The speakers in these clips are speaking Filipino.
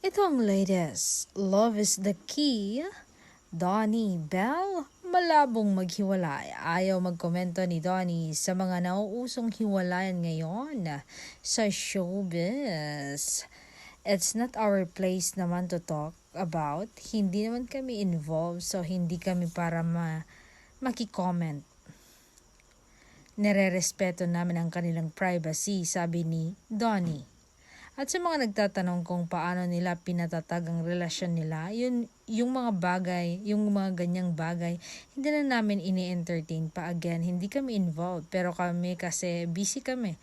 Ito ang latest. Love is the key. Donnie Bell, malabong maghiwalay. Ayaw magkomento ni Donnie sa mga nauusong hiwalayan ngayon sa showbiz. It's not our place naman to talk about. Hindi naman kami involved, so hindi kami para makicomment. Nere-respeto namin ang kanilang privacy, sabi ni Donnie. At sa mga nagtatanong kung paano nila pinatatag ang relasyon nila, yung mga bagay, yung mga ganyang bagay, hindi na namin ini-entertain pa. Again, hindi kami involved, pero kami kasi busy kami.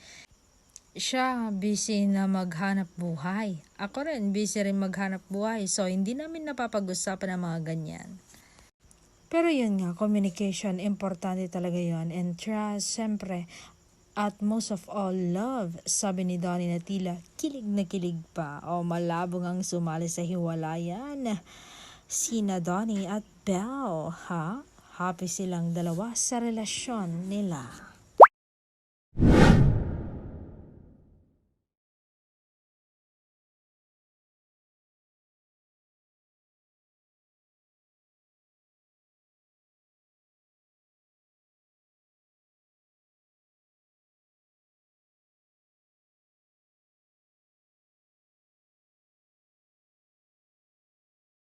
Siya busy na maghanap buhay. Ako rin busy rin maghanap buhay, so hindi namin napapag-usapan ang mga ganyan. Pero yun nga, communication, importante talaga yun. And trust, siyempre, at most of all, love, sabi ni Donnie na tila kilig na kilig pa o malabong ang sumali sa hiwalayan. Sina Donnie at Belle, ha? Happy silang dalawa sa relasyon nila.